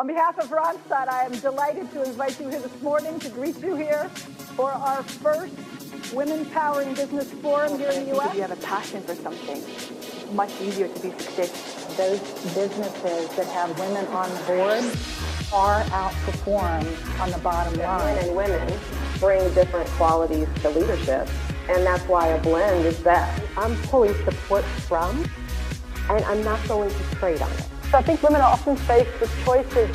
On behalf of Randstad, I am delighted to invite you here this morning to greet you here for our first Women Powering Business Forum here in the U.S. If you have a passion for something, much easier to be successful. Those businesses that have women on board far outperform on the bottom line. Men and women bring different qualities to leadership, and that's why a blend is best. I'm pulling support from, and I'm not going to trade on it. So I think women are often faced with choices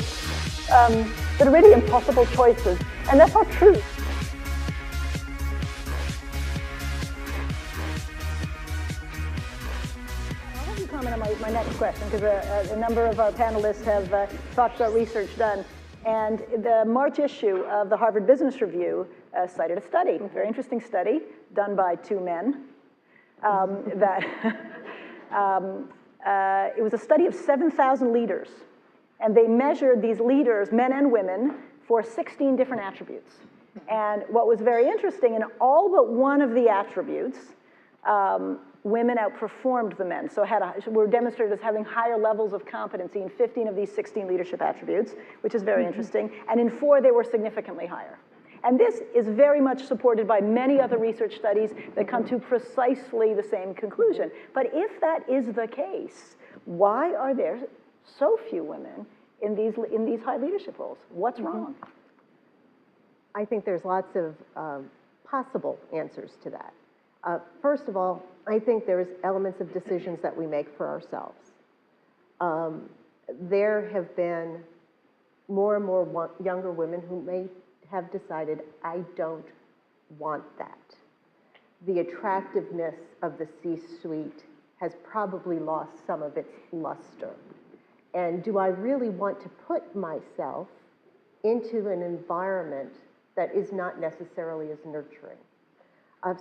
that are really impossible choices, and that's not true. I'll have you comment on my next question, because a number of our panelists have talked about research done. And the March issue of the Harvard Business Review cited a study, a very interesting study done by two men. It was a study of 7,000 leaders, and they measured these leaders, men and women, for 16 different attributes. And what was very interesting, in all but one of the attributes, women outperformed the men. So were demonstrated as having higher levels of competency in 15 of these 16 leadership attributes, which is very interesting. And in 4, they were significantly higher. And this is very much supported by many other research studies that come to precisely the same conclusion. But if that is the case, why are there so few women in these high leadership roles? What's wrong? I think there's lots of possible answers to that. First of all, I think there's elements of decisions that we make for ourselves. There have been more and more younger women who may have decided, I don't want that. The attractiveness of the C-suite has probably lost some of its luster. And do I really want to put myself into an environment that is not necessarily as nurturing?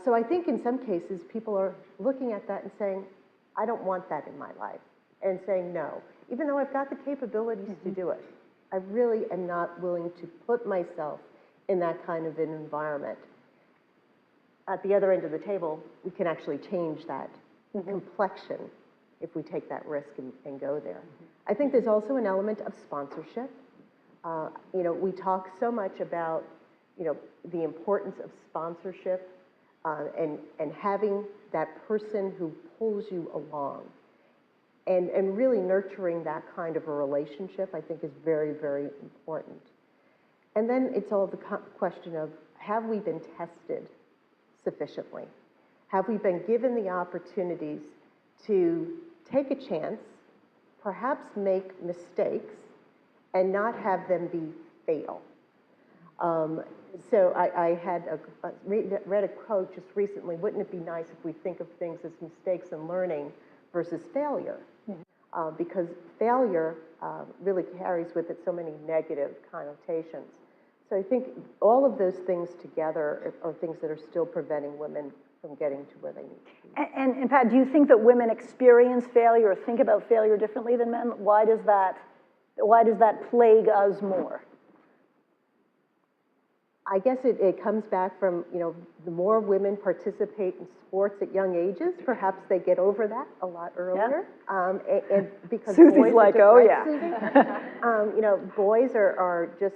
So I think in some cases, people are looking at that and saying, I don't want that in my life, and saying no, even though I've got the capabilities to do it. I really am not willing to put myself in that kind of an environment. At the other end of the table, we can actually change that complexion if we take that risk and go there. I think there's also an element of sponsorship. We talk so much about, the importance of sponsorship and having that person who pulls you along. And really nurturing that kind of a relationship, I think, is very, very important. And then it's all the question of, have we been tested sufficiently? Have we been given the opportunities to take a chance, perhaps make mistakes, and not have them be fatal? So I had read a quote just recently, wouldn't it be nice if we think of things as mistakes and learning versus failure? Because failure really carries with it so many negative connotations. So I think all of those things together are things that are still preventing women from getting to where they need to be. And Pat, do you think that women experience failure or think about failure differently than men? Why does that plague us more? I guess it comes back from, the more women participate in sports at young ages, perhaps they get over that a lot earlier. Yeah. And because Susie's boys like, are just, oh yeah. Boys are just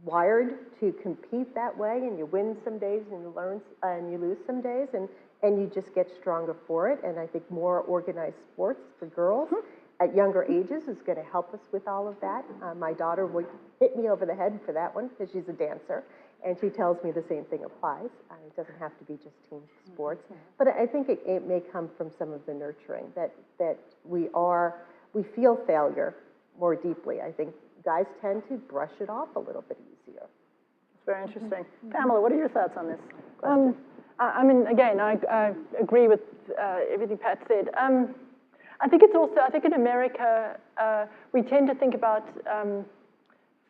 wired to compete that way, and you win some days and you learn and you lose some days, and you just get stronger for it. And I think more organized sports for girls at younger ages is going to help us with all of that. My daughter would hit me over the head for that one because she's a dancer, and she tells me the same thing applies. It doesn't have to be just team sports, but I think it may come from some of the nurturing that we feel failure more deeply. I think guys tend to brush it off a little bit easier. It's very interesting. Pamela, what are your thoughts on this question? I mean, again, I agree with everything Pat said. I think in America, we tend to think about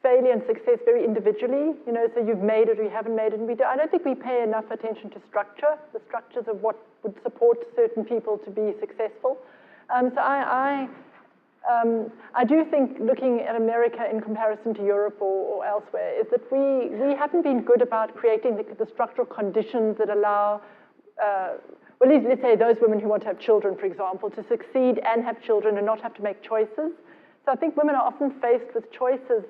failure and success very individually, so you've made it or you haven't made it. And I don't think we pay enough attention to structure, the structures of what would support certain people to be successful. So I do think looking at America in comparison to Europe or elsewhere is that we haven't been good about creating the structural conditions that allow, well, let's say those women who want to have children, for example, to succeed and have children and not have to make choices. So I think women are often faced with choices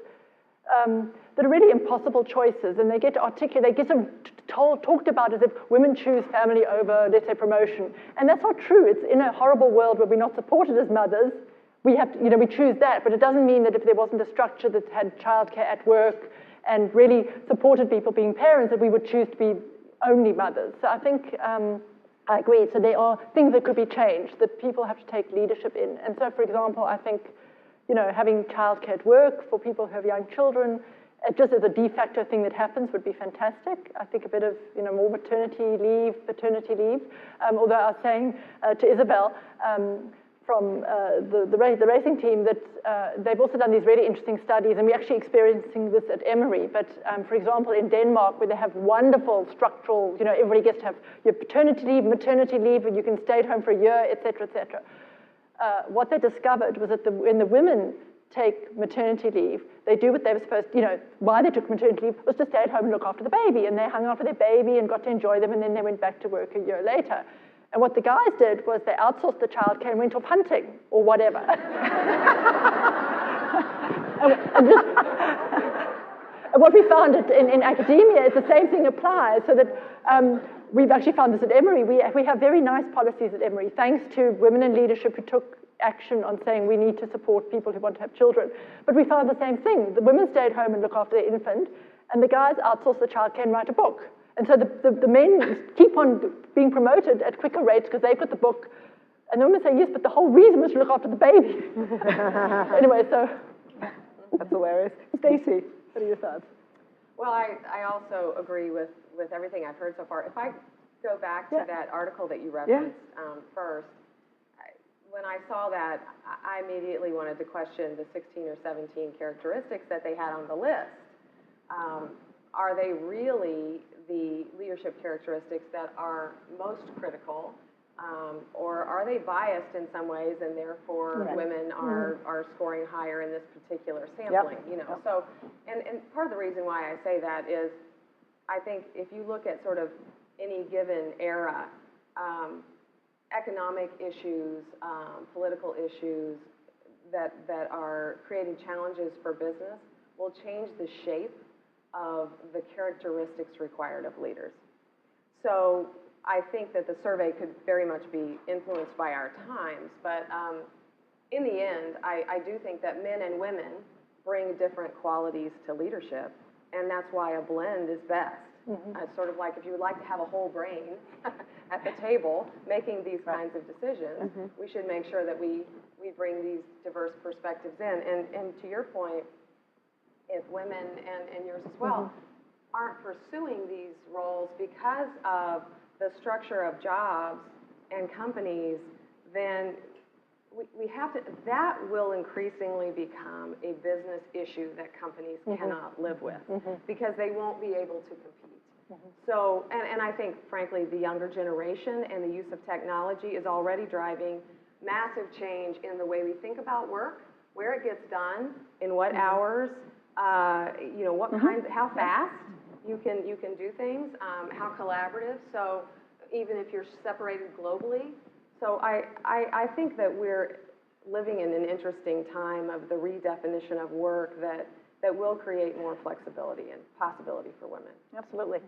that are really impossible choices, and they get articulated, they get sort of talked about as if women choose family over, let's say, promotion. And that's not true. It's in a horrible world where we're not supported as mothers. We have to, we choose that, but it doesn't mean that if there wasn't a structure that had childcare at work and really supported people being parents, that we would choose to be only mothers. So I think I agree. So there are things that could be changed that people have to take leadership in. And so, for example, I think, having childcare at work for people who have young children, just as a de facto thing that happens would be fantastic. I think a bit of, more maternity leave, paternity leave. Although I was saying to Isabel from the racing team that they've also done these really interesting studies, and we're actually experiencing this at Emory. But for example, in Denmark, where they have wonderful structural, everybody gets to have your paternity leave, maternity leave, and you can stay at home for a year, et cetera, et cetera. What they discovered was that when the women take maternity leave, they do what they were supposed to, why they took maternity leave was to stay at home and look after the baby, and they hung out with their baby and got to enjoy them, and then they went back to work a year later. And what the guys did was they outsourced the childcare and went off hunting or whatever. and what we found in academia is the same thing applies, so that we've actually found this at Emory. We have very nice policies at Emory, thanks to women in leadership who took action on saying we need to support people who want to have children. But we found the same thing. The women stay at home and look after their infant, and the guys outsource the childcare and write a book. And so the men keep on being promoted at quicker rates because they've got the book. And the women say, yes, but the whole reason was to look after the baby. Anyway, so. That's hilarious. Stacie, what are your thoughts? Well, I also agree with everything I've heard so far. If I go back to that article that you referenced first, when I saw that, I immediately wanted to question the 16 or 17 characteristics that they had on the list. Are they really the leadership characteristics that are most critical, or are they biased in some ways, and therefore women are scoring higher in this particular sampling? So, and part of the reason why I say that is, I think if you look at sort of any given era, economic issues, political issues that are creating challenges for business will change the shape of the characteristics required of leaders. So I think that the survey could very much be influenced by our times, but in the end, I do think that men and women bring different qualities to leadership, and that's why a blend is best. It's sort of like if you would like to have a whole brain at the table making these kinds of decisions, we should make sure that we bring these diverse perspectives in. And to your point, if women, and yours as well, aren't pursuing these roles because of the structure of jobs and companies, then we have to, that will increasingly become a business issue that companies cannot live with, because they won't be able to compete. So, and I think, frankly, the younger generation and the use of technology is already driving massive change in the way we think about work, where it gets done, in what hours, what kinds, how fast you can do things, how collaborative. So even if you're separated globally. So I think that we're living in an interesting time of the redefinition of work that will create more flexibility and possibility for women. Absolutely.